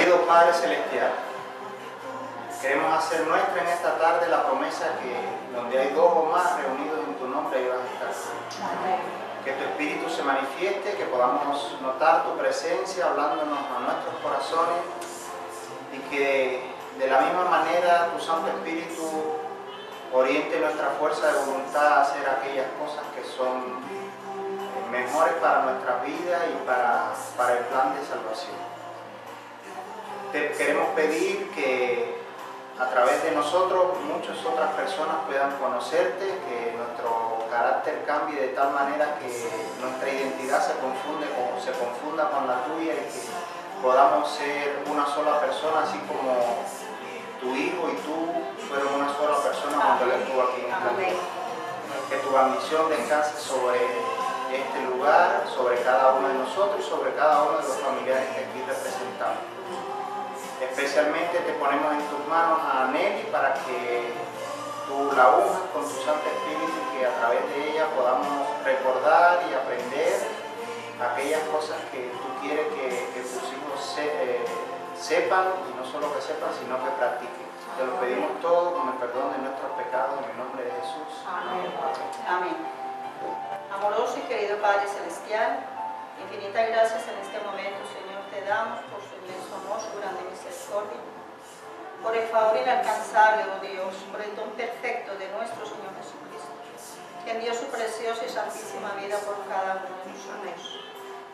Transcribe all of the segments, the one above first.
Querido Padre Celestial, queremos hacer nuestra en esta tarde la promesa que donde hay dos o más reunidos en tu nombre, ahí vas a estar. Amén. Que tu Espíritu se manifieste, que podamos notar tu presencia hablándonos a nuestros corazones y que de la misma manera tu Santo Espíritu oriente nuestra fuerza de voluntad a hacer aquellas cosas que son mejores para nuestra vida y para el plan de salvación. Te queremos pedir que a través de nosotros muchas otras personas puedan conocerte, que nuestro carácter cambie de tal manera que nuestra identidad se confunda con la tuya y que podamos ser una sola persona, así como tu hijo y tú fueron una sola persona cuando él estuvo aquí en esta tierra. Que tu bendición descanse sobre este lugar, sobre cada uno de nosotros y sobre cada uno de los familiares que aquí representamos. Especialmente te ponemos en tus manos a Nelly para que tú la unjas con tu Santo Espíritu y que a través de ella podamos recordar y aprender aquellas cosas que tú quieres que tus hijos sepan, y no solo que sepan, sino que practiquen. Te lo pedimos todo con el perdón de nuestros pecados en el nombre de Jesús. Amén. Amén. Amoroso y querido Padre Celestial, infinitas gracias en este momento, Señor, te damos por su inmenso amor, su grande misericordia, por el favor inalcanzable, oh Dios, por el don perfecto de nuestro Señor Jesucristo, quien dio su preciosa y santísima vida por cada uno de nosotros.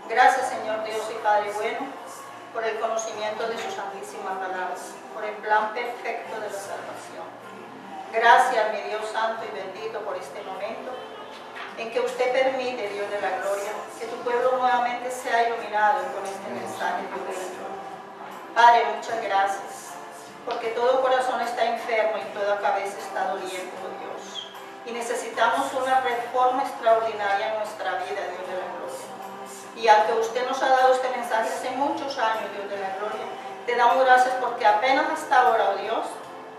Gracias, Señor Dios y Padre bueno, por el conocimiento de su santísima palabra, por el plan perfecto de la salvación. Gracias, mi Dios santo y bendito, por este momento en que usted permite, Dios de la gloria, que tu pueblo nuevamente sea iluminado con este mensaje, Dios de la gloria. Padre, muchas gracias, porque todo corazón está enfermo y toda cabeza está doliente, oh Dios, y necesitamos una reforma extraordinaria en nuestra vida, Dios de la gloria. Y aunque usted nos ha dado este mensaje hace muchos años, Dios de la gloria, te damos gracias porque apenas hasta ahora, oh Dios,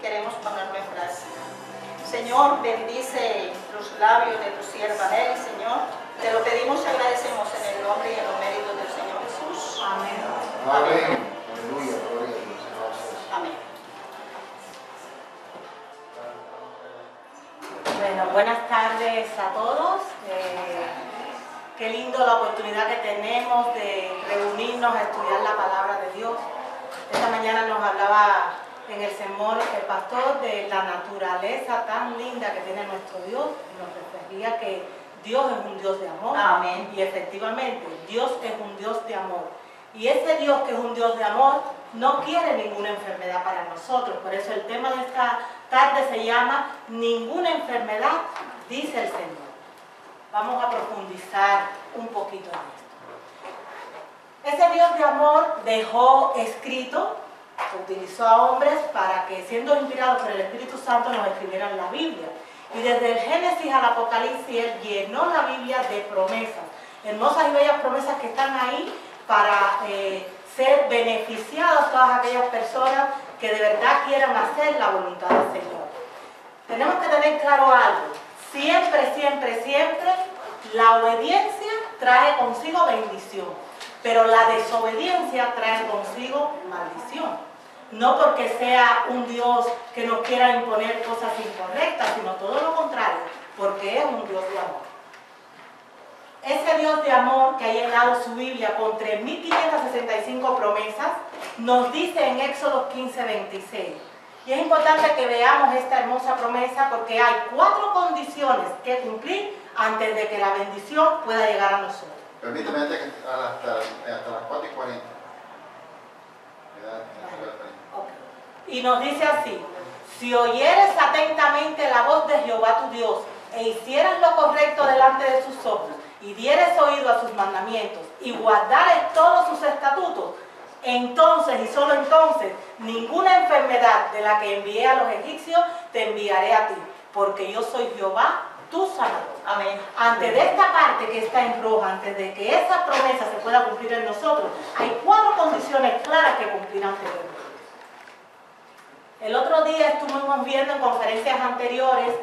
queremos ponerlo en práctica. Señor, bendice los labios de tu sierva Nelly, Señor. Te lo pedimos y agradecemos en el nombre y en los méritos del Señor Jesús. Amén. Amén. Aleluya, gloria a Dios. Amén. Bueno, buenas tardes a todos. Qué lindo la oportunidad que tenemos de reunirnos a estudiar la palabra de Dios. Esta mañana nos hablaba en el sermón el pastor de la naturaleza tan linda que tiene nuestro Dios. Nos refería que Dios es un Dios de amor. Amén. Y efectivamente, Dios es un Dios de amor. Y ese Dios que es un Dios de amor no quiere ninguna enfermedad para nosotros. Por eso el tema de esta tarde se llama Ninguna enfermedad, dice el Señor. Vamos a profundizar un poquito en esto. Ese Dios de amor dejó escrito, utilizó a hombres para que, siendo inspirados por el Espíritu Santo, nos escribieran la Biblia. Y desde el Génesis al Apocalipsis, Él llenó la Biblia de promesas, hermosas y bellas promesas que están ahí para ser beneficiadas todas aquellas personas que de verdad quieran hacer la voluntad del Señor. Tenemos que tener claro algo: siempre, siempre, siempre la obediencia trae consigo bendición, pero la desobediencia trae consigo maldición. No porque sea un Dios que nos quiera imponer cosas incorrectas, sino todo lo contrario, porque es un Dios de amor. Ese Dios de amor que ha llenado su Biblia con 3.565 promesas, nos dice en Éxodo 15:26. Y es importante que veamos esta hermosa promesa porque hay 4 condiciones que cumplir antes de que la bendición pueda llegar a nosotros. Permíteme hasta las 4:40. Y nos dice así: si oyeres atentamente la voz de Jehová tu Dios e hicieras lo correcto delante de sus ojos y dieres oído a sus mandamientos y guardares todos sus estatutos, entonces y solo entonces ninguna enfermedad de la que envié a los egipcios te enviaré a ti, porque yo soy Jehová tu sanador. Amén. Antes de esta parte que está en roja, antes de que esa promesa se pueda cumplir en nosotros, hay 4 condiciones claras que cumplir antes de nosotros. El otro día estuvimos viendo en conferencias anteriores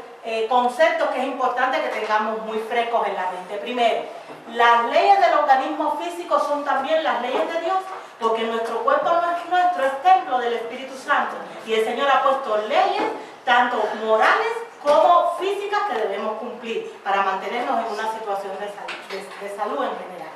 conceptos que es importante que tengamos muy frescos en la mente. Primero, Las leyes del organismo físico son también las leyes de Dios, porque nuestro cuerpo no es nuestro, es templo del Espíritu Santo. Y el Señor ha puesto leyes, tanto morales como físicas, que debemos cumplir para mantenernos en una situación de salud en general.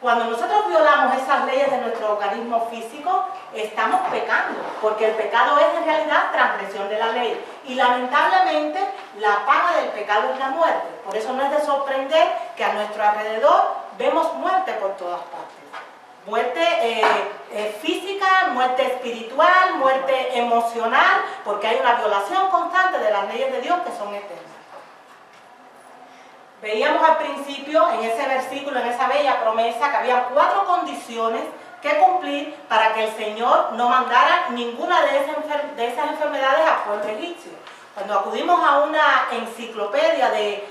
Cuando nosotros violamos esas leyes de nuestro organismo físico, estamos pecando, porque el pecado es en realidad transgresión de la ley. Y lamentablemente, la paga del pecado es la muerte. Por eso no es de sorprender que a nuestro alrededor vemos muerte por todas partes. Muerte física, muerte espiritual, muerte emocional, porque hay una violación constante de las leyes de Dios que son eternas. Veíamos al principio, en ese versículo, en esa bella promesa, que había 4 condiciones que cumplir para que el Señor no mandara ninguna de esas enfermedades al pueblo egipcio. Cuando acudimos a una enciclopedia de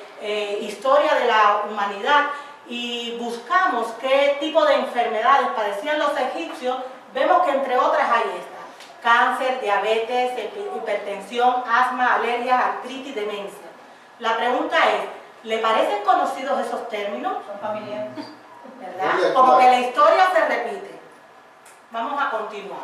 historia de la humanidad y buscamos qué tipo de enfermedades padecían los egipcios, vemos que entre otras hay estas: cáncer, diabetes, hipertensión, asma, alergias, artritis, demencia. La pregunta es, ¿le parecen conocidos esos términos? Son familiares. ¿Verdad? Como que la historia se repite. Vamos a continuar.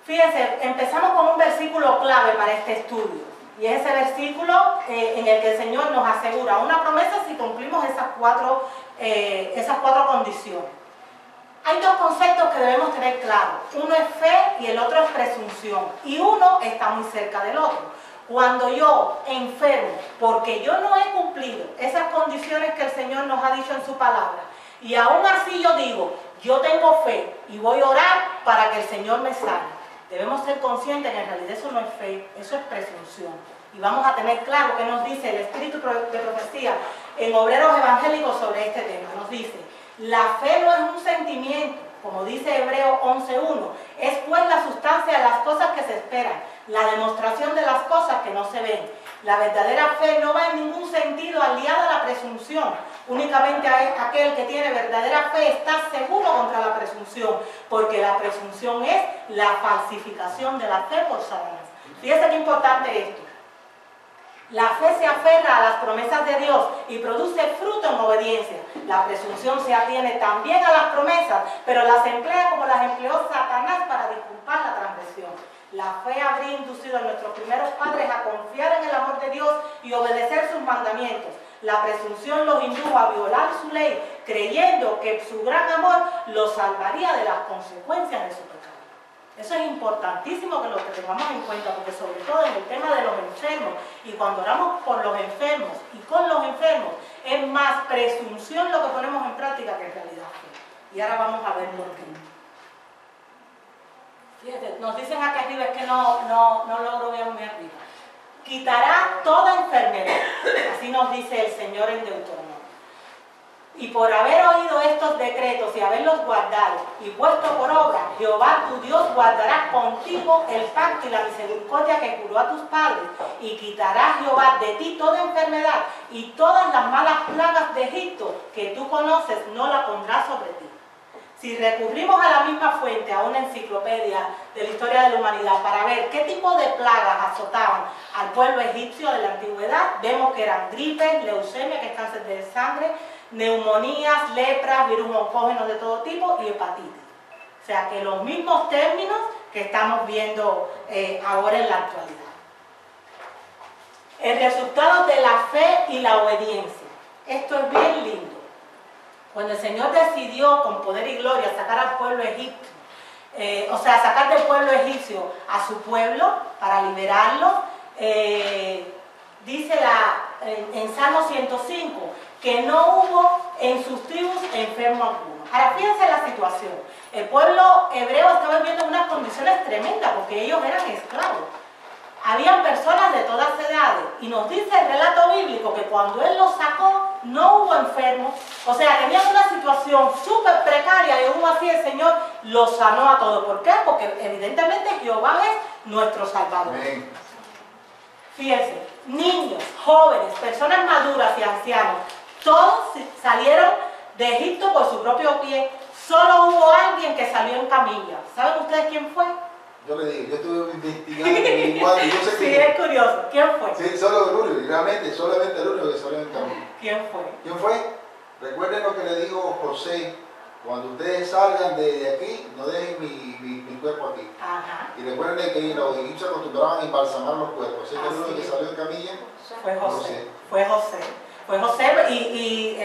Fíjense, empezamos con un versículo clave para este estudio. Y es ese versículo en el que el Señor nos asegura una promesa si cumplimos esas cuatro condiciones. Hay 2 conceptos que debemos tener claros. Uno es fe y el otro es presunción. Y uno está muy cerca del otro. Cuando yo enfermo, porque yo no he cumplido esas condiciones que el Señor nos ha dicho en su palabra, y aún así yo digo, yo tengo fe y voy a orar para que el Señor me sane, debemos ser conscientes que en realidad eso no es fe, eso es presunción. Y vamos a tener claro qué nos dice el Espíritu de Profecía en Obreros Evangélicos sobre este tema. Nos dice, la fe no es un sentimiento, como dice Hebreos 11:1, es pues la sustancia de las cosas que se esperan, la demostración de las cosas que no se ven. La verdadera fe no va en ningún sentido aliada a la presunción. Únicamente aquel que tiene verdadera fe está seguro contra la presunción, porque la presunción es la falsificación de la fe por Satanás. Fíjense qué importante esto. La fe se aferra a las promesas de Dios y produce fruto en obediencia. La presunción se atiene también a las promesas, pero las emplea como las empleó Satanás para disculpar la transgresión. La fe habría inducido a nuestros primeros padres a confiar en el amor de Dios y obedecer sus mandamientos. La presunción los indujo a violar su ley, creyendo que su gran amor los salvaría de las consecuencias de su pecado. Eso es importantísimo que lo tengamos en cuenta, porque sobre todo en el tema de los enfermos, y cuando oramos por los enfermos y con los enfermos, es más presunción lo que ponemos en práctica que en realidad fe. Y ahora vamos a ver por qué. Fíjate, nos dicen aquí arriba, es que no logro ver muy arriba. Quitará toda enfermedad, así nos dice el Señor en Deuteronomio. Y por haber oído estos decretos y haberlos guardado y puesto por obra, Jehová tu Dios guardará contigo el pacto y la misericordia que juró a tus padres, y quitará Jehová de ti toda enfermedad, y todas las malas plagas de Egipto que tú conoces no la pondrá sobre ti. Si recurrimos a la misma fuente, a una enciclopedia de la historia de la humanidad, para ver qué tipo de plagas azotaban al pueblo egipcio de la antigüedad, vemos que eran gripes, leucemia, que es cáncer de sangre, neumonías, lepras, virus oncógenos de todo tipo y hepatitis. O sea que los mismos términos que estamos viendo ahora en la actualidad. El resultado de la fe y la obediencia. Esto es bien lindo. Cuando el Señor decidió con poder y gloria sacar al pueblo egipcio, sacar del pueblo egipcio a su pueblo para liberarlo, dice en Salmo 105 que no hubo en sus tribus enfermo alguno. Ahora fíjense la situación. El pueblo hebreo estaba viviendo unas condiciones tremendas porque ellos eran esclavos. Habían personas de todas edades y nos dice el relato bíblico que cuando Él los sacó no hubo enfermos, o sea, tenían una situación súper precaria y aún así el Señor los sanó a todos. ¿Por qué? Porque evidentemente Jehová es nuestro Salvador. Amén. Fíjense, niños, jóvenes, personas maduras y ancianos, todos salieron de Egipto por su propio pie. Solo hubo alguien que salió en camilla. ¿Saben ustedes quién fue? Yo le digo, yo estuve investigando igual y yo sé que... Sí, es curioso. ¿Quién fue? Sí, solo el único, realmente, solamente el único que salió en camino. ¿Quién fue? ¿Quién fue? Recuerden lo que le dijo José: cuando ustedes salgan de aquí, no dejen mi cuerpo aquí. Ajá. Y recuerden que los egipcios acostumbraban a embalsamar los cuerpos. ¿Ese es uno que salió en camilla? Fue José. Fue José. Fue José y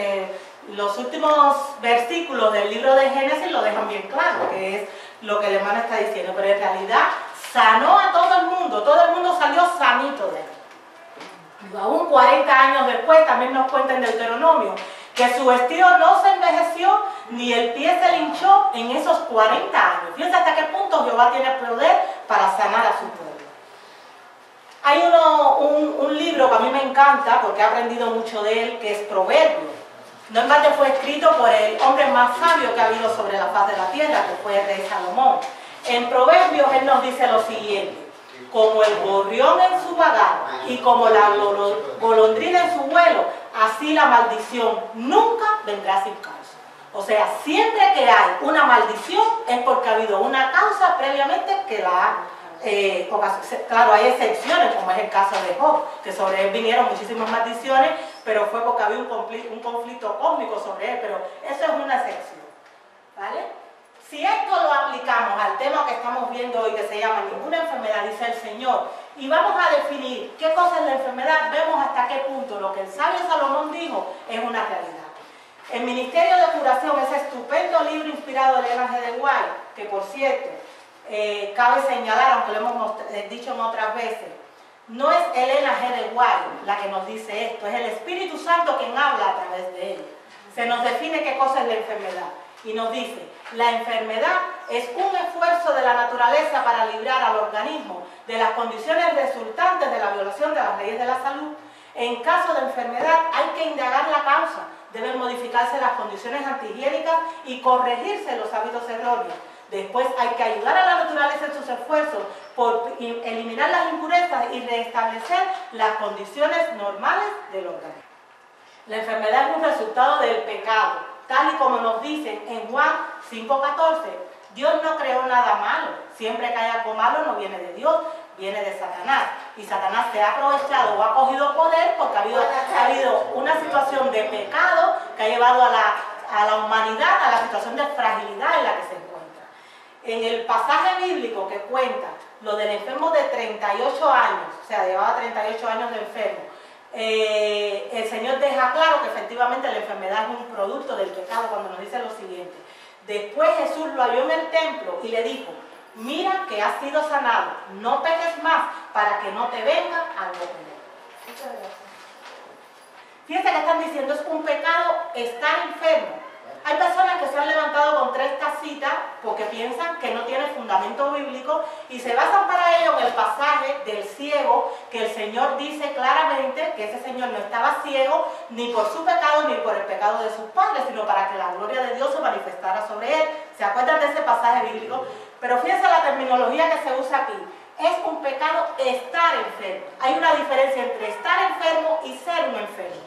los últimos versículos del libro de Génesis lo dejan bien claro, que es lo que el hermano está diciendo. Pero en realidad sanó a todo el mundo salió sanito de él. Aún 40 años después también nos cuenta en Deuteronomio que su vestido no se envejeció ni el pie se le hinchó en esos 40 años. Fíjense hasta qué punto Jehová tiene poder para sanar a su pueblo. Hay un libro que a mí me encanta porque he aprendido mucho de él, que es Proverbios. No en balde fue escrito por el hombre más sabio que ha habido sobre la faz de la tierra, que fue el rey Salomón. En Proverbios él nos dice lo siguiente: como el gorrión en su vagar y como la golondrina en su vuelo, así la maldición nunca vendrá sin causa. O sea, siempre que hay una maldición es porque ha habido una causa previamente que la ha claro, hay excepciones, como es el caso de Job, que sobre él vinieron muchísimas maldiciones, pero fue porque había un conflicto cósmico sobre él, pero eso es una excepción, ¿vale? Si esto lo aplicamos al tema que estamos viendo hoy, que se llama ninguna enfermedad, dice el Señor, y vamos a definir qué cosa es la enfermedad, vemos hasta qué punto lo que el sabio Salomón dijo es una realidad. El Ministerio de Curación, ese estupendo libro inspirado de Ellen G. White, que por cierto, cabe señalar, aunque lo hemos dicho en otras veces, no es Ellen G. White la que nos dice esto, es el Espíritu Santo quien habla a través de él. Se nos define qué cosa es la enfermedad y nos dice: la enfermedad es un esfuerzo de la naturaleza para librar al organismo de las condiciones resultantes de la violación de las leyes de la salud. En caso de enfermedad hay que indagar la causa, deben modificarse las condiciones antihigiénicas y corregirse los hábitos erróneos. Después hay que ayudar a la naturaleza en sus esfuerzos por eliminar las impurezas y restablecer las condiciones normales del organismo. La enfermedad es un resultado del pecado, tal y como nos dicen en Juan 5:14. Dios no creó nada malo, siempre que hay algo malo no viene de Dios, viene de Satanás. Y Satanás se ha aprovechado o ha cogido poder porque ha habido una situación de pecado que ha llevado a la humanidad a la situación de fragilidad en la que se encuentra. En el pasaje bíblico que cuenta lo del enfermo de 38 años, o sea, llevaba 38 años de enfermo, el Señor deja claro que efectivamente la enfermedad es un producto del pecado cuando nos dice lo siguiente: después Jesús lo halló en el templo y le dijo: mira que has sido sanado, no peques más para que no te venga algo peor. Muchas gracias. Fíjense que están diciendo, es un pecado estar enfermo. Hay personas que se han levantado contra esta cita porque piensan que no tiene fundamento bíblico y se basan para ello en el pasaje del ciego, que el Señor dice claramente que ese señor no estaba ciego ni por su pecado ni por el pecado de sus padres, sino para que la gloria de Dios se manifestara sobre él. ¿Se acuerdan de ese pasaje bíblico? Pero fíjense la terminología que se usa aquí. Es un pecado estar enfermo. Hay una diferencia entre estar enfermo y ser un enfermo.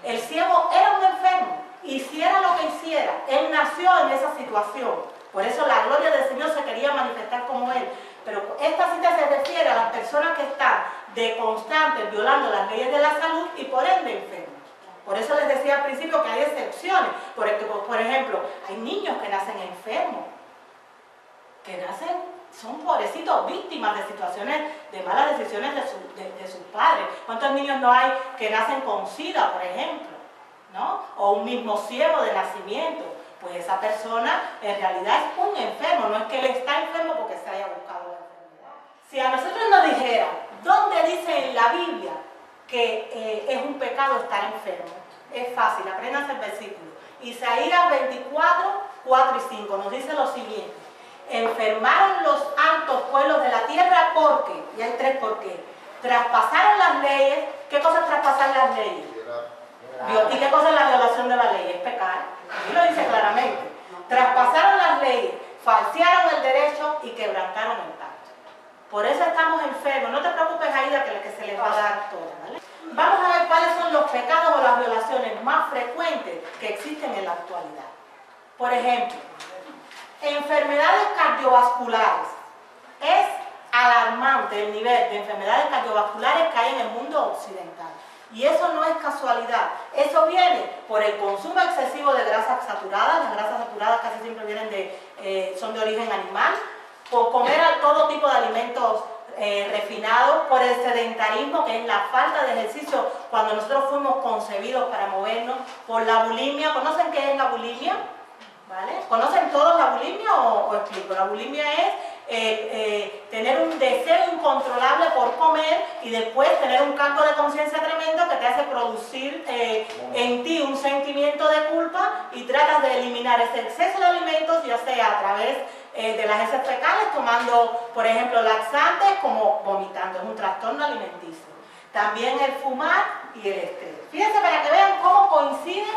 El ciego era un enfermo. Hiciera lo que hiciera, él nació en esa situación. Por eso la gloria del Señor se quería manifestar como él. Pero esta cita se refiere a las personas que están de constante violando las leyes de la salud y por ende enfermos. Por eso les decía al principio que hay excepciones. Por ejemplo, hay niños que nacen enfermos, que son pobrecitos, víctimas de situaciones, de malas decisiones de sus padres. ¿Cuántos niños no hay que nacen con SIDA, por ejemplo? ¿No? O un mismo ciego de nacimiento, pues esa persona en realidad es un enfermo, no es que él está enfermo porque se haya buscado la enfermedad. Si a nosotros nos dijeran, ¿dónde dice en la Biblia que es un pecado estar enfermo? Es fácil, apréndanse el versículo. Isaías 24, 4 y 5 nos dice lo siguiente: enfermaron los altos pueblos de la tierra porque, y hay tres por qué, traspasaron las leyes. ¿Qué cosa es traspasar las leyes? ¿Y qué cosa es la violación de la ley? Es pecar. Aquí lo dice claramente. Traspasaron las leyes, falsearon el derecho y quebrantaron el pacto. Por eso estamos enfermos. No te preocupes, Aida, que se les va a dar todo, ¿vale? Vamos a ver cuáles son los pecados o las violaciones más frecuentes que existen en la actualidad. Por ejemplo, enfermedades cardiovasculares. Es alarmante el nivel de enfermedades cardiovasculares que hay en el mundo occidental. Y eso no es casualidad, eso viene por el consumo excesivo de grasas saturadas. Las grasas saturadas casi siempre son de origen animal, por comer todo tipo de alimentos refinados, por el sedentarismo, que es la falta de ejercicio cuando nosotros fuimos concebidos para movernos, por la bulimia. ¿Conocen qué es la bulimia? ¿Vale? ¿Conocen todos la bulimia o explico? La bulimia es tener un deseo incontrolable por comer y después tener un campo de conciencia tremendo que te hace producir en ti un sentimiento de culpa y tratas de eliminar ese exceso de alimentos, ya sea a través de las heces fecales, tomando, por ejemplo, laxantes, como vomitando. Es un trastorno alimenticio. También el fumar y el estrés. Fíjense para que vean cómo coinciden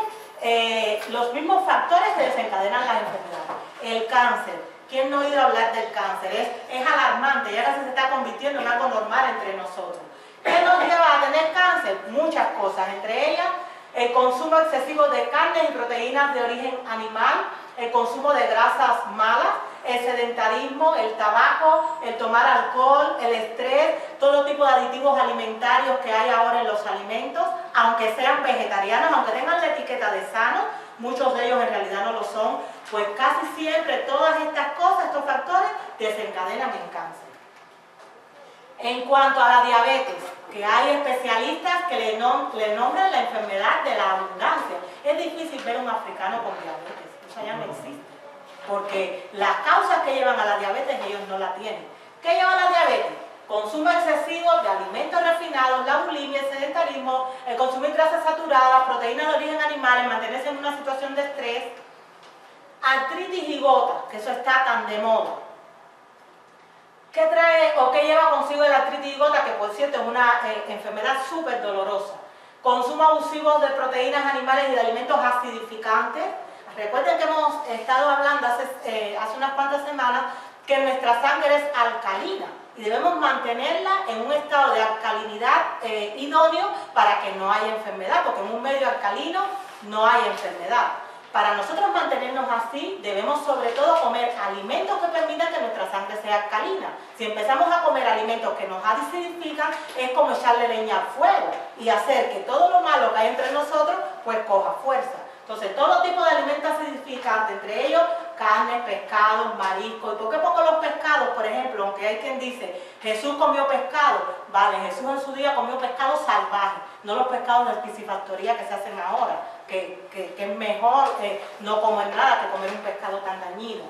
los mismos factores que desencadenan las enfermedades. El cáncer. ¿Quién no ha oído hablar del cáncer? Es alarmante, ya casi se está convirtiendo en algo normal entre nosotros. ¿Qué nos lleva a tener cáncer? Muchas cosas, entre ellas el consumo excesivo de carnes y proteínas de origen animal, el consumo de grasas malas, el sedentarismo, el tabaco, el tomar alcohol, el estrés, todo tipo de aditivos alimentarios que hay ahora en los alimentos, aunque sean vegetarianos, aunque tengan la etiqueta de sano, muchos de ellos en realidad no lo son, pues casi siempre todas estas cosas, estos factores, desencadenan en cáncer. En cuanto a la diabetes, que hay especialistas que le nombran la enfermedad de la abundancia. Es difícil ver un africano con diabetes, eso ya no existe, porque las causas que llevan a la diabetes ellos no la tienen. ¿Qué lleva a la diabetes? Consumo excesivo de alimentos refinados, la bulimia, el sedentarismo, el consumir grasas saturadas, proteínas de origen animal, el mantenerse en una situación de estrés, artritis y gota, que eso está tan de moda. ¿Qué trae o qué lleva consigo el artritis y gota? Que por cierto es una enfermedad súper dolorosa. Consumo abusivo de proteínas animales y de alimentos acidificantes. Recuerden que hemos estado hablando hace unas cuantas semanas que nuestra sangre es alcalina y debemos mantenerla en un estado de alcalinidad idóneo para que no haya enfermedad, porque en un medio alcalino no hay enfermedad. Para nosotros mantenernos así, debemos sobre todo comer alimentos que permitan que nuestra sangre sea alcalina. Si empezamos a comer alimentos que nos acidifican, es como echarle leña al fuego y hacer que todo lo malo que hay entre nosotros, pues coja fuerza. Entonces, todo tipo de alimentos acidificantes, entre ellos carne, pescados, mariscos. ¿Y por qué pongo los pescados? Por ejemplo, aunque hay quien dice, Jesús comió pescado. Vale, Jesús en su día comió pescado salvaje, no los pescados de piscifactoría que se hacen ahora, que es mejor no comer nada que comer un pescado tan dañino.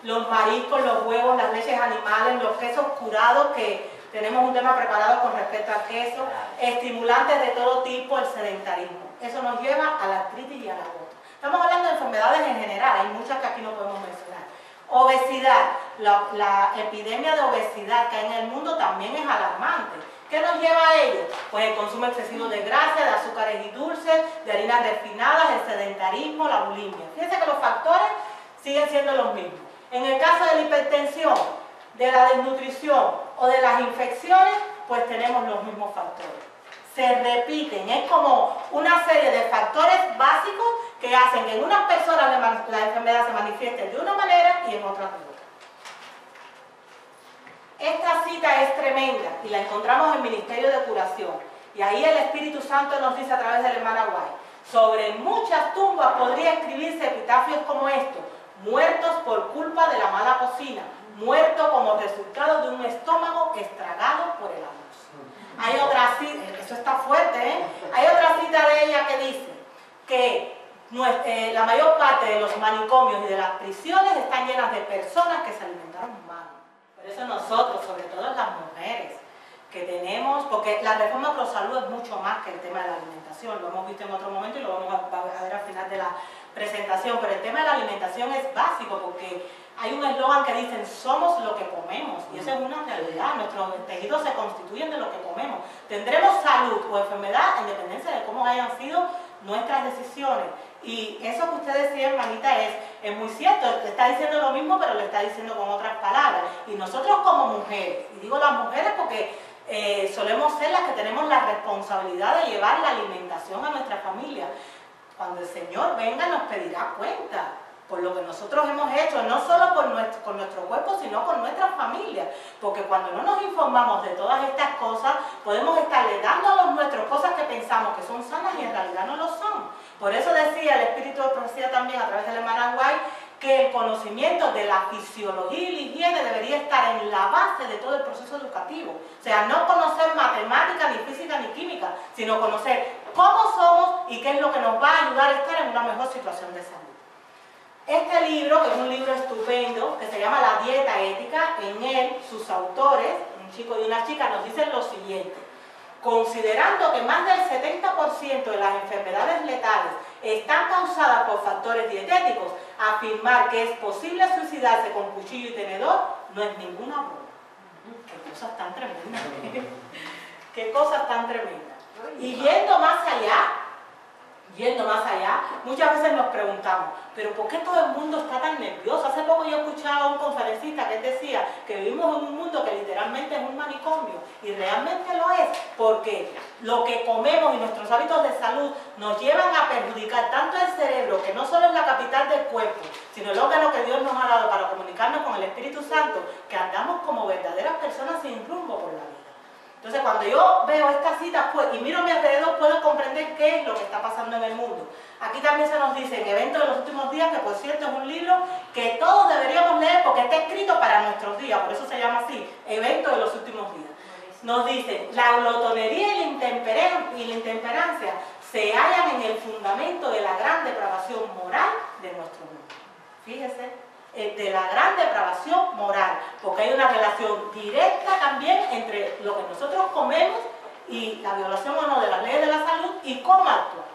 Los mariscos, los huevos, las leches animales, los quesos curados, que tenemos un tema preparado con respecto al queso, estimulantes de todo tipo, el sedentarismo. Eso nos lleva a la artritis y a la gota. Estamos hablando de enfermedades en general, hay muchas que aquí no podemos mencionar. Obesidad, la epidemia de obesidad que hay en el mundo también es alarmante. ¿Qué nos lleva a ello? Pues el consumo excesivo de grasa, de azúcares y dulces, de harinas refinadas, el sedentarismo, la bulimia. Fíjense que los factores siguen siendo los mismos. En el caso de la hipertensión, de la desnutrición o de las infecciones, pues tenemos los mismos factores. Se repiten, es como una serie de factores básicos que hacen que en unas personas la enfermedad se manifieste de una manera y en otras de otra. Esta cita es tremenda y la encontramos en el Ministerio de Curación. Y ahí el Espíritu Santo nos dice a través de la hermana White: sobre muchas tumbas podría escribirse epitafios como estos: muertos por culpa de la mala cocina, muerto como resultado de un estómago estragado por el abuso. Hay otra cita, eso está fuerte, hay otra cita de ella que dice que la mayor parte de los manicomios y de las prisiones están llenas de personas que se alimentaron mal. Por eso nosotros, sobre todo las mujeres, que tenemos, porque la reforma pro salud es mucho más que el tema de la alimentación, lo hemos visto en otro momento y lo vamos a ver al final de la presentación, pero el tema de la alimentación es básico porque hay un eslogan que dicen somos lo que comemos y eso es una realidad, nuestros tejidos se constituyen de lo que comemos. Tendremos salud o enfermedad en dependencia de cómo hayan sido nuestras decisiones. Y eso que usted decía, hermanita, es muy cierto, le está diciendo lo mismo pero le está diciendo con otras palabras. Y nosotros como mujeres, y digo las mujeres porque solemos ser las que tenemos la responsabilidad de llevar la alimentación a nuestra familia. Cuando el Señor venga nos pedirá cuenta, por lo que nosotros hemos hecho, no solo con nuestro cuerpo, sino con nuestra familia. Porque cuando no nos informamos de todas estas cosas, podemos estarle dando a los nuestros cosas que pensamos que son sanas y en realidad no lo son. Por eso decía el Espíritu de Profecía también a través de la hermana White, que el conocimiento de la fisiología y la higiene debería estar en la base de todo el proceso educativo. O sea, no conocer matemática, ni física, ni química, sino conocer cómo somos y qué es lo que nos va a ayudar a estar en una mejor situación de salud. Este libro, que es un libro estupendo, que se llama La Dieta Ética, en él sus autores, un chico y una chica, nos dicen lo siguiente: considerando que más del 70% de las enfermedades letales están causadas por factores dietéticos, afirmar que es posible suicidarse con cuchillo y tenedor no es ninguna broma. ¡Qué cosas tan tremendas! ¡Qué cosas tan tremendas! Y yendo más allá, muchas veces nos preguntamos, ¿pero por qué todo el mundo está tan nervioso? Hace poco yo escuchaba a un conferencista que él decía que vivimos en un mundo que literalmente es un manicomio, y realmente lo es, porque lo que comemos y nuestros hábitos de salud nos llevan a perjudicar tanto el cerebro, que no solo es la capital del cuerpo, sino el órgano que Dios nos ha dado para comunicarnos con el Espíritu Santo, que andamos como verdaderas personas sin rumbo por la vida. Entonces, cuando yo veo estas citas y miro a mi alrededor, puedo comprender qué es lo que está pasando en el mundo. Aquí también se nos dice en Eventos de los Últimos Días, que por cierto es un libro que todos deberíamos leer porque está escrito para nuestros días, por eso se llama así, Eventos de los Últimos Días. Nos dice, la glotonería y la intemperancia se hallan en el fundamento de la gran depravación moral de nuestro mundo. Fíjese, de la gran depravación moral, porque hay una relación directa también entre lo que nosotros comemos y la violación o no de las leyes de la salud y cómo actuar.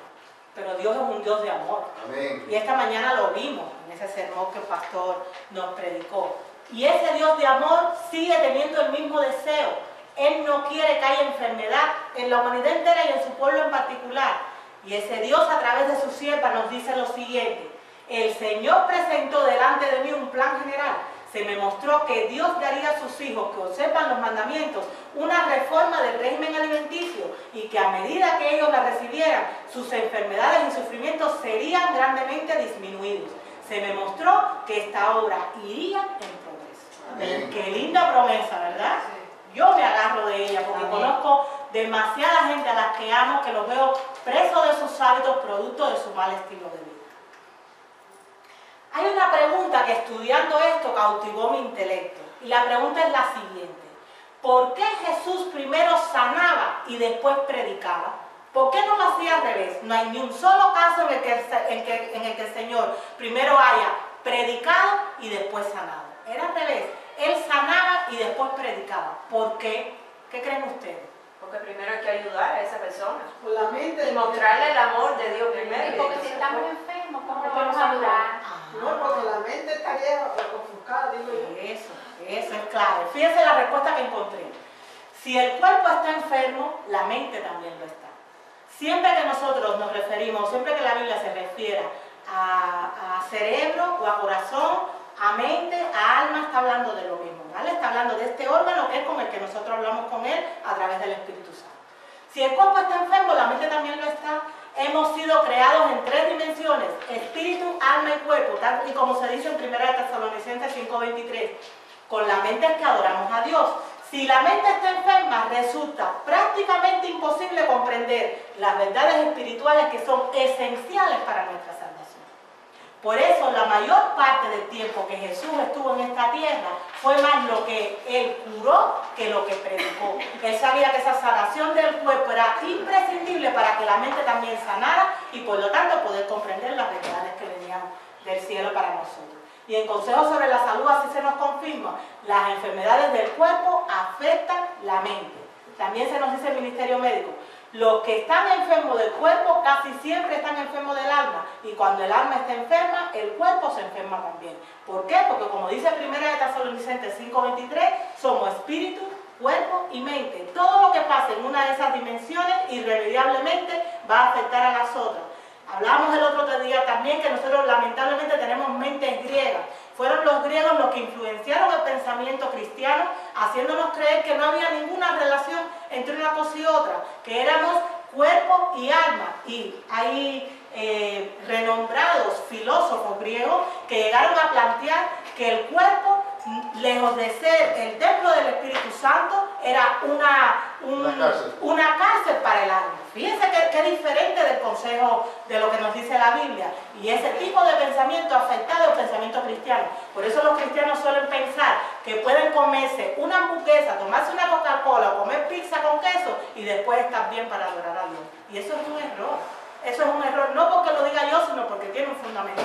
Pero Dios es un Dios de amor. Amén. Y esta mañana lo vimos en ese sermón que el pastor nos predicó. Y ese Dios de amor sigue teniendo el mismo deseo. Él no quiere que haya enfermedad en la humanidad entera y en su pueblo en particular. Y ese Dios a través de su sierva nos dice lo siguiente: el Señor presentó delante de mí un plan general. Se me mostró que Dios daría a sus hijos que observan los mandamientos una reforma del régimen alimenticio y que a medida que ellos la recibieran, sus enfermedades y sufrimientos serían grandemente disminuidos. Se me mostró que esta obra iría en progreso. Amén. Qué linda promesa, ¿verdad? Yo me agarro de ella porque conozco demasiada gente a las que amo, que los veo presos de sus hábitos, producto de su mal estilo de vida. Hay una pregunta que estudiando esto cautivó mi intelecto, y la pregunta es la siguiente: ¿por qué Jesús primero sanaba y después predicaba? ¿Por qué no lo hacía al revés? No hay ni un solo caso en el que el Señor primero haya predicado y después sanado. Era al revés, Él sanaba y después predicaba. ¿Por qué? ¿Qué creen ustedes? Porque primero hay que ayudar a esa persona Por la mente. y mostrarle el amor de Dios primero. Y porque si estamos enfermos, ¿cómo lo vamos a ayudar? No, porque la mente estaría ofuscada, digo yo. Eso es clave. Fíjense la respuesta que encontré. Si el cuerpo está enfermo, la mente también lo está. Siempre que nosotros nos referimos, siempre que la Biblia se refiera a cerebro o a corazón, a mente, a alma, está hablando de lo mismo, ¿vale? Está hablando de este órgano que es con el que nosotros hablamos con él a través del Espíritu Santo. Si el cuerpo está enfermo, la mente también lo está. Hemos sido creados en 3 dimensiones: espíritu, alma y cuerpo, tal y como se dice en 1 Tesalonicenses 5:23. Con la mente es que adoramos a Dios. Si la mente está enferma, resulta prácticamente imposible comprender las verdades espirituales que son esenciales para nuestra salvación. Por eso, la mayor parte del tiempo que Jesús estuvo en esta tierra fue más lo que Él curó que lo que predicó. Él sabía que esa sanación del cuerpo era imprescindible para que la mente también sanara y por lo tanto poder comprender las verdades que venían del cielo para nosotros. Y en Consejos sobre la Salud así se nos confirma: las enfermedades del cuerpo afectan la mente. También se nos dice el Ministerio Médico: los que están enfermos del cuerpo casi siempre están enfermos del alma, y cuando el alma está enferma, el cuerpo se enferma también. ¿Por qué? Porque como dice 1 Tesalonicenses 5:23, somos espíritu, cuerpo y mente. Todo lo que pase en una de esas dimensiones irremediablemente va a afectar a las otras. Hablábamos el otro día también que nosotros lamentablemente tenemos mentes griegas. Fueron los griegos los que influenciaron el pensamiento cristiano, haciéndonos creer que no había ninguna relación entre una cosa y otra, que éramos cuerpo y alma. Y hay renombrados filósofos griegos que llegaron a plantear que el cuerpo, lejos de ser el templo del Espíritu Santo, era una cárcel para el alma. Fíjense que diferente del consejo de lo que nos dice la Biblia. Y ese tipo de pensamiento afecta al pensamiento cristiano. Por eso los cristianos suelen pensar que pueden comerse una hamburguesa, tomarse una Coca-Cola o comer pizza con queso y después estar bien para adorar a Dios. Y eso es un error. Eso es un error, no porque lo diga yo, sino porque tiene un fundamento.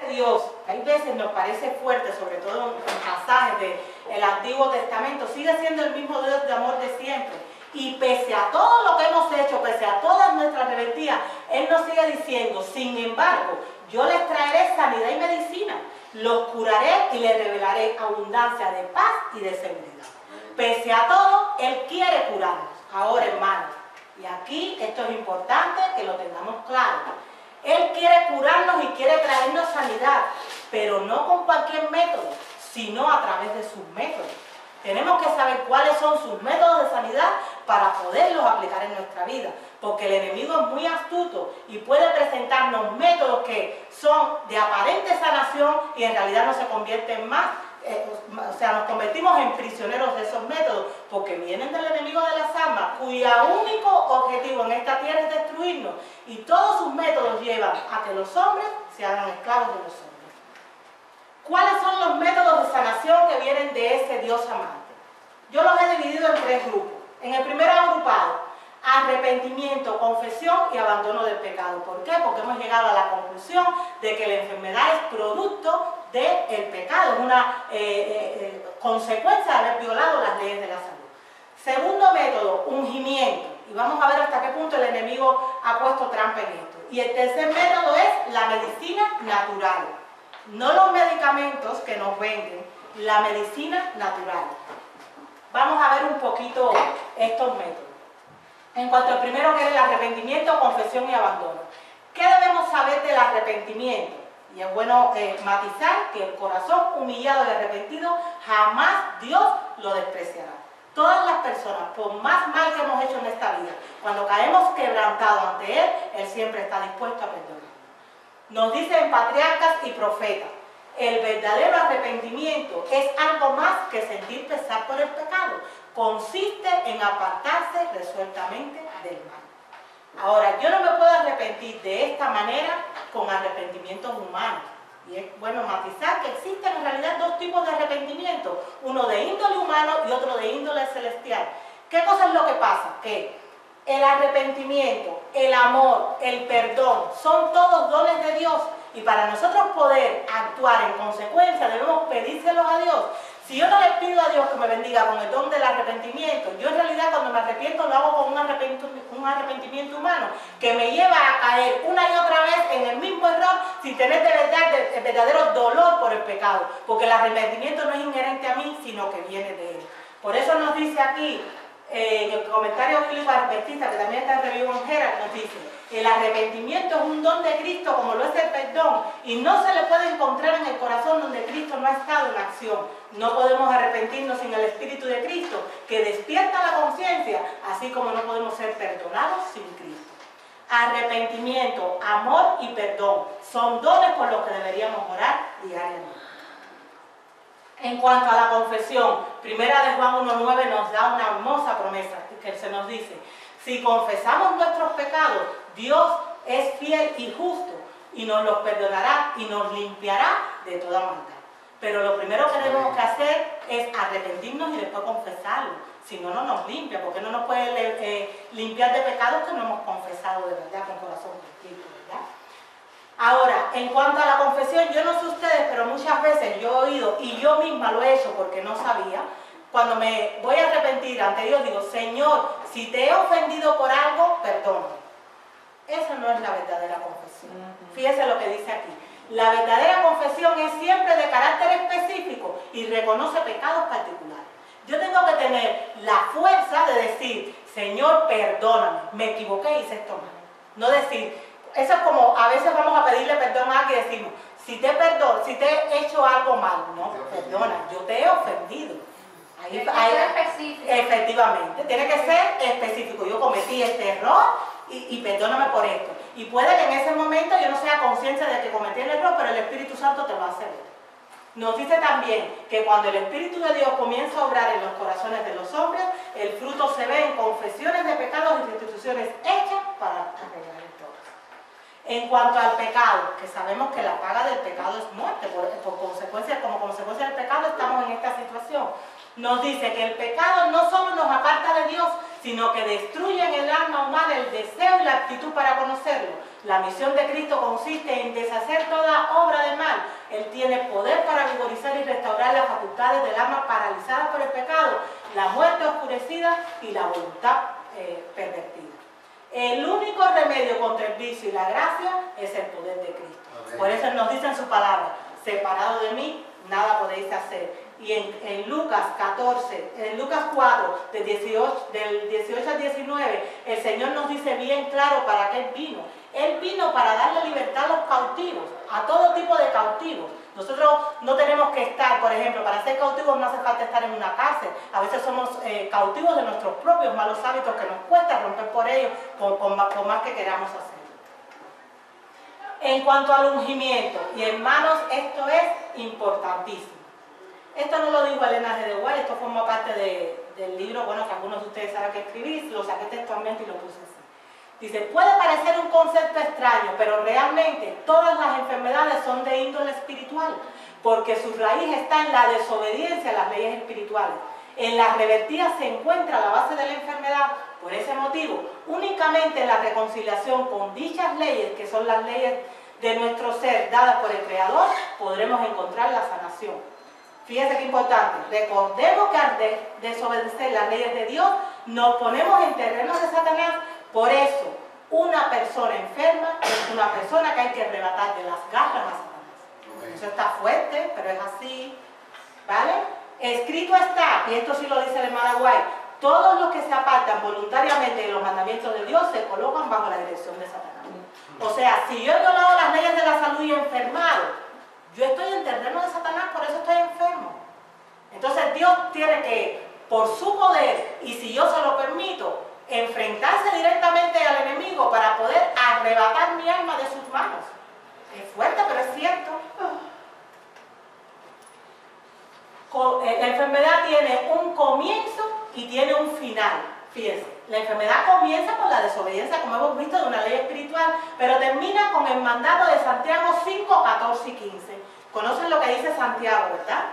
Dios, hay veces nos parece fuerte, sobre todo en pasajes del Antiguo Testamento, sigue siendo el mismo Dios de amor de siempre. Y pese a todo lo que hemos hecho, pese a todas nuestras rebeldías, Él nos sigue diciendo, sin embargo, yo les traeré sanidad y medicina, los curaré y les revelaré abundancia de paz y de seguridad. Pese a todo, Él quiere curarnos. Ahora, hermanos, y aquí esto es importante que lo tengamos claro. Él quiere curarnos y quiere traernos sanidad, pero no con cualquier método, sino a través de sus métodos. Tenemos que saber cuáles son sus métodos de sanidad para poderlos aplicar en nuestra vida, porque el enemigo es muy astuto y puede presentarnos métodos que son de aparente sanación y en realidad no se convierten más. O sea, nos convertimos en prisioneros de esos métodos porque vienen del enemigo de las almas, cuyo único objetivo en esta tierra es destruirnos, y todos sus métodos llevan a que los hombres se hagan esclavos de los hombres. ¿Cuáles son los métodos de sanación que vienen de ese Dios amante? Yo los he dividido en 3 grupos. En el primero agrupado, arrepentimiento, confesión y abandono del pecado. ¿Por qué? Porque hemos llegado a la conclusión de que la enfermedad es producto del pecado, es una consecuencia de haber violado las leyes de la salud. Segundo método, ungimiento. Y vamos a ver hasta qué punto el enemigo ha puesto trampa en esto. Y el tercer método es la medicina natural. No los medicamentos que nos venden, la medicina natural. Vamos a ver un poquito estos métodos. En cuanto al primero, que es el arrepentimiento, confesión y abandono. ¿Qué debemos saber del arrepentimiento? Y es bueno matizar que el corazón humillado y arrepentido jamás Dios lo despreciará. Todas las personas, por más mal que hemos hecho en esta vida, cuando caemos quebrantados ante Él, Él siempre está dispuesto a perdonar. Nos dice en Patriarcas y Profetas, el verdadero arrepentimiento es algo más que sentir pesar por el pecado. Consiste en apartarse resueltamente del mal. Ahora, yo no me puedo arrepentir de esta manera con arrepentimientos humanos. Y es bueno matizar que existen en realidad 2 tipos de arrepentimiento, uno de índole humano y otro de índole celestial. ¿Qué cosa es lo que pasa? Que el arrepentimiento, el amor, el perdón, son todos dones de Dios, y para nosotros poder actuar en consecuencia debemos pedírselos a Dios. Si yo no le pido a Dios que me bendiga con el don del arrepentimiento, yo en realidad cuando me arrepiento lo hago con un arrepentimiento humano que me lleva a caer una y otra vez en el mismo error sin tener de verdad el verdadero dolor por el pecado, porque el arrepentimiento no es inherente a mí, sino que viene de Él. Por eso nos dice aquí, en el comentario bíblico adventista, que también está en Review on Herald, nos dice: el arrepentimiento es un don de Cristo como lo es el perdón, y no se le puede encontrar en el corazón donde Cristo no ha estado en acción. No podemos arrepentirnos sin el Espíritu de Cristo, que despierta la conciencia, así como no podemos ser perdonados sin Cristo. Arrepentimiento, amor y perdón son dones por los que deberíamos orar diariamente. En cuanto a la confesión, primera de Juan 1:9 nos da una hermosa promesa que se nos dice: si confesamos nuestros pecados, Dios es fiel y justo y nos los perdonará y nos limpiará de toda maldad. Pero lo primero que tenemos que hacer es arrepentirnos y después confesarlo. Si no, no nos limpia, porque no nos puede limpiar de pecados que no hemos confesado de verdad con corazón contrito, ¿verdad? Ahora, en cuanto a la confesión, yo no sé ustedes, pero muchas veces yo he oído, y yo misma lo he hecho porque no sabía, cuando me voy a arrepentir ante Dios, digo: Señor, si te he ofendido por algo, perdóname. Esa no es la verdadera confesión. Fíjense lo que dice aquí. La verdadera confesión es siempre de carácter específico y reconoce pecados particulares. Yo tengo que tener la fuerza de decir: Señor, perdóname, me equivoqué, hice esto mal. No decir, eso es como a veces vamos a pedirle perdón a alguien y decimos: si te perdono, si te he hecho algo mal. No, perdona, yo te he ofendido. Ahí, específico. Efectivamente, tiene que ser específico. Yo cometí este error y perdóname por esto. Y puede que en ese momento yo no sea consciente de que cometí el error, pero el Espíritu Santo te lo hace ver. Nos dice también que cuando el Espíritu de Dios comienza a obrar en los corazones de los hombres, el fruto se ve en confesiones de pecados y restituciones hechas para arreglar el todo. En cuanto al pecado, que sabemos que la paga del pecado es muerte, como consecuencia del pecado estamos en esta situación. Nos dice que el pecado no solo nos aparta de Dios, sino que destruye en el alma humana el deseo y la actitud para conocerlo. La misión de Cristo consiste en deshacer toda obra de mal. Él tiene poder para vigorizar y restaurar las facultades del alma paralizadas por el pecado, la muerte oscurecida y la voluntad pervertida. El único remedio contra el vicio y la gracia es el poder de Cristo. Amén. Por eso nos dice en su palabra, separado de mí, nada podéis hacer. Y en Lucas 4, del 18 al 19, el Señor nos dice bien claro para qué Él vino. Él vino para darle libertad a los cautivos, a todo tipo de cautivos. Nosotros no tenemos que estar, por ejemplo, para ser cautivos no hace falta estar en una cárcel. A veces somos cautivos de nuestros propios malos hábitos que nos cuesta romper por ellos, por más que queramos hacerlo. En cuanto al ungimiento, y hermanos, esto es importantísimo. Esto no lo dijo Elena G. de White, esto forma parte del libro, bueno, que algunos de ustedes saben que escribí, lo saqué textualmente y lo puse así. Dice, puede parecer un concepto extraño, pero realmente todas las enfermedades son de índole espiritual, porque su raíz está en la desobediencia a las leyes espirituales. En la rebeldía se encuentra la base de la enfermedad. Por ese motivo, únicamente en la reconciliación con dichas leyes, que son las leyes de nuestro ser dadas por el Creador, podremos encontrar la sanación. Fíjense qué importante, recordemos que al desobedecer las leyes de Dios, nos ponemos en terreno de Satanás. Por eso, una persona enferma es una persona que hay que arrebatar de las garras a Satanás. Eso está fuerte, pero es así, ¿vale? Escrito está, y esto sí lo dice el hermano White, todos los que se apartan voluntariamente de los mandamientos de Dios se colocan bajo la dirección de Satanás. O sea, si yo he violado las leyes de la salud y he enfermado, yo estoy en terreno de Satanás, por eso estoy enfermo. Entonces Dios tiene que, por su poder, y si yo se lo permito, enfrentarse directamente al enemigo para poder arrebatar mi alma de sus manos. Es fuerte, pero es cierto. La enfermedad tiene un comienzo y tiene un final. Fíjense, la enfermedad comienza con la desobediencia, como hemos visto, de una ley espiritual, pero termina con el mandato de Santiago 5, 14 y 15. ¿Conocen lo que dice Santiago, verdad?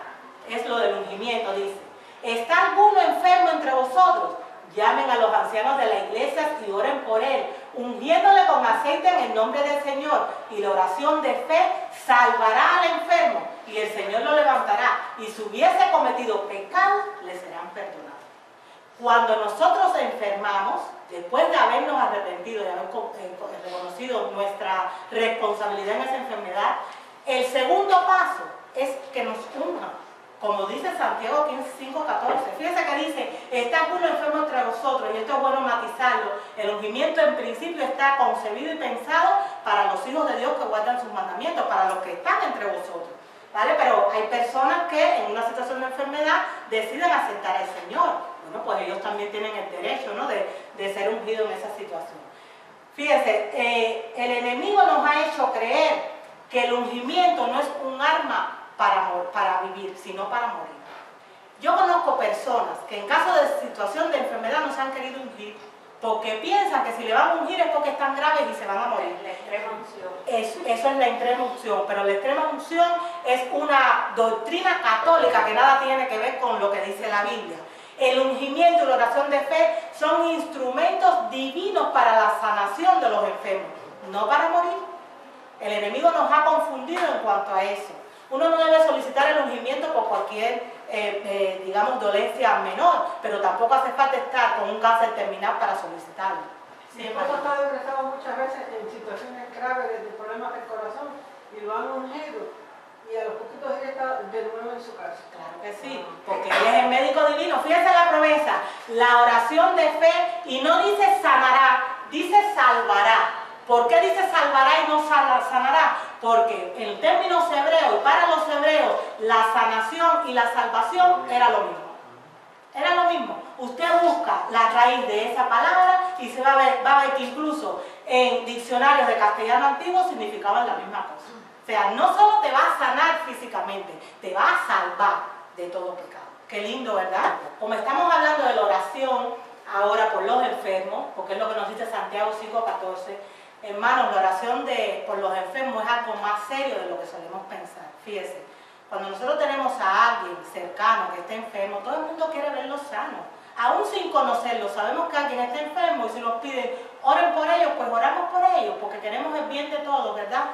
Es lo del ungimiento, dice. ¿Está alguno enfermo entre vosotros? Llamen a los ancianos de la iglesia y oren por él, ungiéndole con aceite en el nombre del Señor. Y la oración de fe salvará al enfermo, y el Señor lo levantará. Y si hubiese cometido pecados, le serán perdonados. Cuando nosotros enfermamos, después de habernos arrepentido, de haber reconocido nuestra responsabilidad en esa enfermedad, el segundo paso es que nos unjan. Como dice Santiago 5, 14. Fíjense que dice, está alguno enfermo entre vosotros, y esto es bueno matizarlo. El ungimiento en principio está concebido y pensado para los hijos de Dios que guardan sus mandamientos, para los que están entre vosotros. ¿Vale? Pero hay personas que en una situación de enfermedad deciden aceptar al Señor. Bueno, pues ellos también tienen el derecho, ¿no?, de ser ungidos en esa situación. Fíjense, el enemigo nos ha hecho creer que el ungimiento no es un arma para vivir, sino para morir. Yo conozco personas que en caso de situación de enfermedad no se han querido ungir porque piensan que si le van a ungir es porque están graves y se van a morir. La extrema unción. Eso es la extrema unción, pero la extrema unción es una doctrina católica que nada tiene que ver con lo que dice la Biblia. El ungimiento y la oración de fe son instrumentos divinos para la sanación de los enfermos, no para morir. El enemigo nos ha confundido en cuanto a eso. Uno no debe solicitar el ungimiento por cualquier, digamos, dolencia menor, pero tampoco hace falta estar con un cáncer terminal para solicitarlo. Mi esposo está ingresado muchas veces en situaciones graves de problemas del corazón y lo han ungido, y a los poquitos días está de nuevo en su casa. Claro que sí, porque Él es el médico divino. Fíjense la promesa, la oración de fe, y no dice sanará, dice salvará. ¿Por qué dice salvará y no sanará? Porque en términos hebreos, para los hebreos, la sanación y la salvación era lo mismo. Era lo mismo. Usted busca la raíz de esa palabra y se va a ver que incluso en diccionarios de castellano antiguo significaban la misma cosa. O sea, no solo te va a sanar físicamente, te va a salvar de todo pecado. Qué lindo, ¿verdad? Como estamos hablando de la oración ahora por los enfermos, porque es lo que nos dice Santiago 5:14, hermanos, la oración por los enfermos es algo más serio de lo que solemos pensar. Fíjese, cuando nosotros tenemos a alguien cercano que esté enfermo, todo el mundo quiere verlo sano. Aún sin conocerlo, sabemos que alguien está enfermo y si nos piden oren por ellos, pues oramos por ellos, porque queremos el bien de todos, ¿verdad?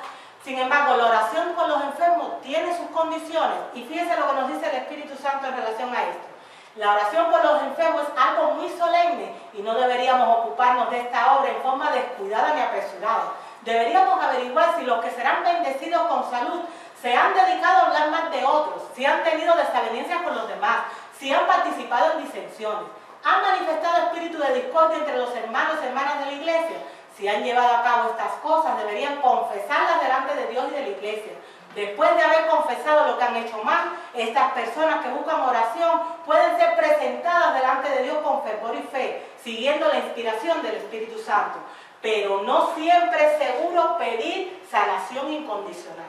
Sin embargo, la oración por los enfermos tiene sus condiciones. Y fíjense lo que nos dice el Espíritu Santo en relación a esto. La oración por los enfermos es algo muy solemne y no deberíamos ocuparnos de esta obra en forma descuidada ni apresurada. Deberíamos averiguar si los que serán bendecidos con salud se han dedicado a hablar más de otros, si han tenido desavenencias con los demás, si han participado en disensiones, han manifestado espíritu de discordia entre los hermanos y hermanas de la iglesia. Si han llevado a cabo estas cosas, deberían confesarlas delante de Dios y de la iglesia. Después de haber confesado lo que han hecho mal, estas personas que buscan oración pueden ser presentadas delante de Dios con fervor y fe, siguiendo la inspiración del Espíritu Santo. Pero no siempre es seguro pedir sanación incondicional.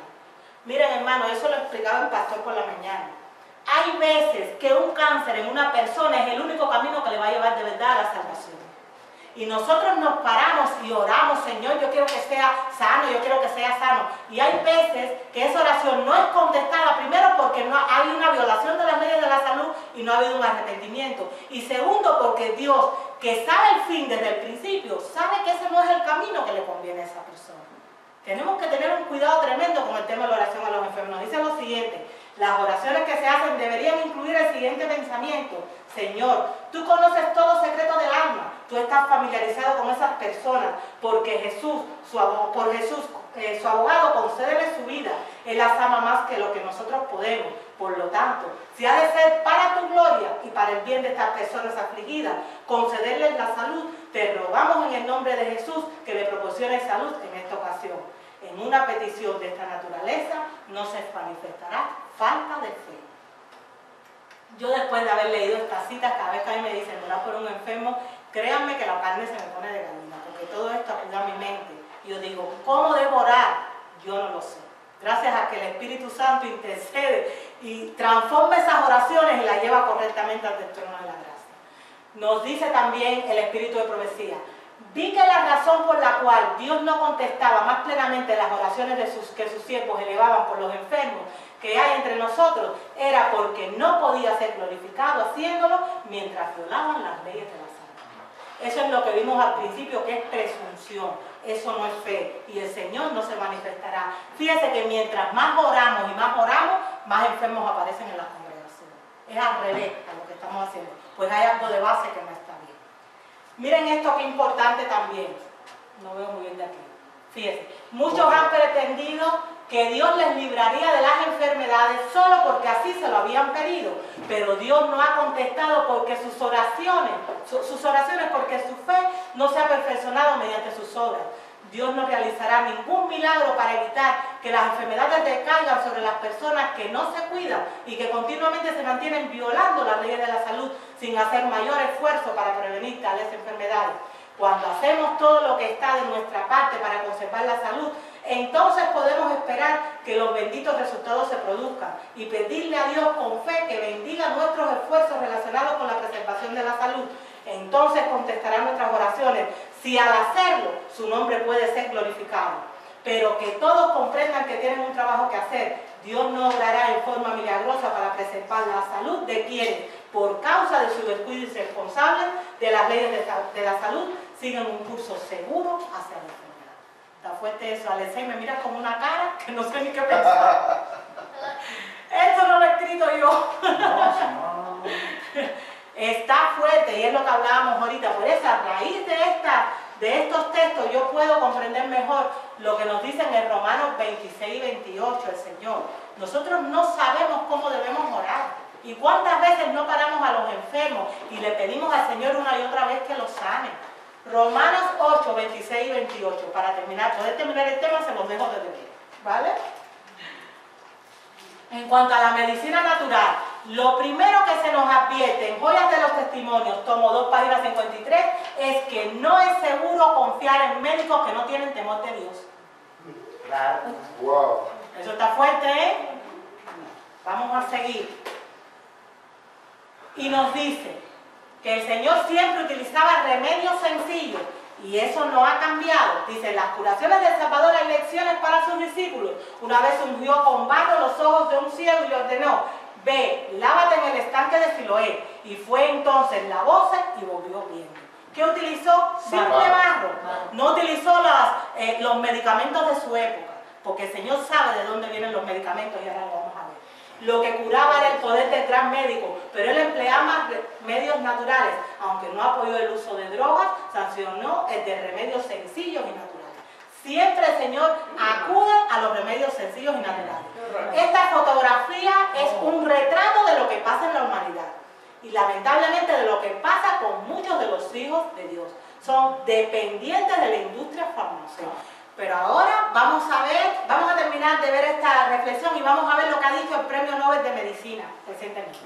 Miren, hermano, eso lo explicaba el pastor por la mañana. Hay veces que un cáncer en una persona es el único camino que le va a llevar de verdad a la salvación. Y nosotros nos paramos y oramos, Señor, yo quiero que sea sano, yo quiero que sea sano. Y hay veces que esa oración no es contestada, primero porque no hay una violación de las leyes de la salud y no ha habido un arrepentimiento. Y segundo porque Dios, que sabe el fin desde el principio, sabe que ese no es el camino que le conviene a esa persona. Tenemos que tener un cuidado tremendo con el tema de la oración a los enfermos. Nos dice lo siguiente: las oraciones que se hacen deberían incluir el siguiente pensamiento: Señor, tú conoces todo secreto del alma, tú estás familiarizado con esas personas, porque Jesús, su abogado, concédele su vida, Él las ama más que lo que nosotros podemos. Por lo tanto, si ha de ser para tu gloria y para el bien de estas personas afligidas, concederles la salud, te rogamos en el nombre de Jesús que le proporciones salud en esta ocasión. En una petición de esta naturaleza no se manifestará falta de fe. Yo, después de haber leído estas citas, cada vez que a mí me dicen orar por un enfermo, créanme que la carne se me pone de gallina, porque todo esto acuda a mi mente. Y yo digo, ¿cómo debo orar? Yo no lo sé. Gracias a que el Espíritu Santo intercede y transforma esas oraciones y las lleva correctamente ante el trono de la gracia. Nos dice también el Espíritu de profecía: vi que la razón por la cual Dios no contestaba más plenamente las oraciones que sus siervos elevaban por los enfermos que hay entre nosotros era porque no podía ser glorificado haciéndolo mientras violaban las leyes de la salud. Eso es lo que vimos al principio, que es presunción. Eso no es fe y el Señor no se manifestará. Fíjese que mientras más oramos y más enfermos aparecen en las congregaciones. Es al revés a lo que estamos haciendo, pues hay algo de base que no está bien. Miren esto que es importante también. No veo muy bien de aquí. Fíjense, muchos han pretendido que Dios les libraría de las enfermedades solo porque así se lo habían pedido, pero Dios no ha contestado porque sus oraciones porque su fe no se ha perfeccionado mediante sus obras. Dios no realizará ningún milagro para evitar que las enfermedades recaigan sobre las personas que no se cuidan y que continuamente se mantienen violando las leyes de la salud sin hacer mayor esfuerzo para prevenir tales enfermedades. Cuando hacemos todo lo que está de nuestra parte para conservar la salud, entonces podemos esperar que los benditos resultados se produzcan y pedirle a Dios con fe que bendiga nuestros esfuerzos relacionados con la preservación de la salud. Entonces contestará nuestras oraciones si al hacerlo su nombre puede ser glorificado. Pero que todos comprendan que tienen un trabajo que hacer. Dios no obrará en forma milagrosa para preservar la salud de quienes, por causa de su descuido irresponsable de las leyes de la salud, siguen un curso seguro hacia la enfermedad. Está fuerte eso, Alexei, me miras con una cara que no sé ni qué pensar. Esto no lo he escrito yo. Está fuerte y es lo que hablábamos ahorita. Por eso, a raíz de estos textos, yo puedo comprender mejor lo que nos dice en el Romanos 26 y 28 el Señor. Nosotros no sabemos cómo debemos orar. ¿Y cuántas veces no paramos a los enfermos y le pedimos al Señor una y otra vez que los sane? Romanos 8, 26 y 28. Para poder terminar el tema, se los dejo de leer, ¿vale? En cuanto a la medicina natural, Lo primero que se nos advierte en Joyas de los Testimonios, tomo 2, página 53, es que no es seguro confiar en médicos que no tienen temor de Dios. Claro. Wow. Eso está fuerte, ¿eh? Vamos a seguir. Y nos dice que el Señor siempre utilizaba remedios sencillos y eso no ha cambiado. Dice, las curaciones del Salvador hay lecciones para sus discípulos. Una vez ungió con barro los ojos de un ciego y le ordenó: ve, lávate en el estanque de Siloé. Y fue entonces, lavóse y volvió viendo. ¿Qué utilizó? Simple barro. No utilizó los medicamentos de su época, porque el Señor sabe de dónde vienen los medicamentos y ahora lo vamos a ver. Lo que curaba era el poder del gran médico, pero él empleaba medios naturales, aunque no apoyó el uso de drogas, sancionó el de remedios sencillos y naturales. Siempre el Señor acude a los remedios sencillos y naturales. Esta fotografía es un retrato de lo que pasa en la humanidad y lamentablemente de lo que pasa con muchos de los hijos de Dios. Son dependientes de la industria farmacéutica. Pero ahora vamos a terminar de ver esta reflexión y vamos a ver lo que ha dicho el Premio Nobel de Medicina recientemente.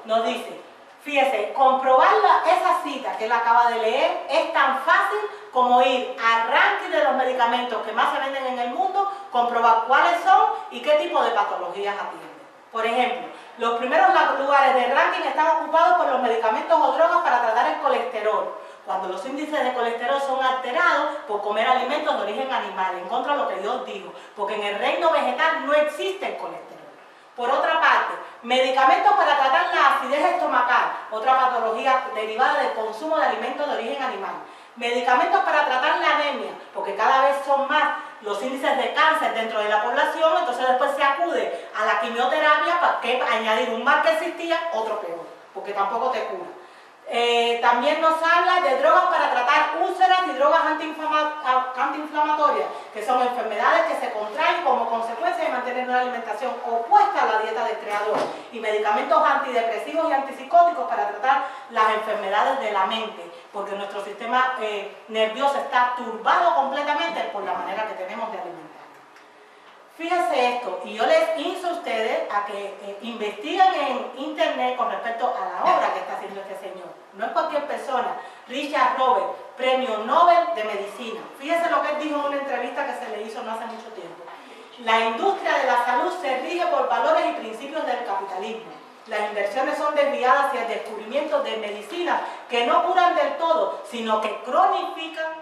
Nos dice, fíjese, comprobar esa cita que él acaba de leer es tan fácil como ir al ranking de los medicamentos que más se venden en el mundo, comprobar cuáles son y qué tipo de patologías atienden. Por ejemplo, los primeros lugares del ranking están ocupados por los medicamentos o drogas para tratar el colesterol, cuando los índices de colesterol son alterados por comer alimentos de origen animal, en contra de lo que Dios dijo, porque en el reino vegetal no existe el colesterol. Por otra parte, medicamentos para tratar la acidez estomacal, otra patología derivada del consumo de alimentos de origen animal. Medicamentos para tratar la anemia, porque cada vez son más los índices de cáncer dentro de la población, entonces después se acude a la quimioterapia para que añadir un mal que existía, otro peor, porque tampoco te cura. También nos habla de drogas para tratar úlceras y drogas antiinflamatorias, que son enfermedades que se contraen como consecuencia de mantener una alimentación opuesta a la dieta del creador, y medicamentos antidepresivos y antipsicóticos para tratar las enfermedades de la mente, porque nuestro sistema nervioso está turbado completamente por la manera que tenemos de alimentar. Fíjense esto, y yo les insto a ustedes a que investiguen en internet con respecto a la obra que está haciendo este señor. No es cualquier persona. Richard Roberts, Premio Nobel de Medicina. Fíjense lo que él dijo en una entrevista que se le hizo no hace mucho tiempo. La industria de la salud se rige por valores y principios del capitalismo. Las inversiones son desviadas hacia el descubrimiento de medicinas que no curan del todo, sino que cronifican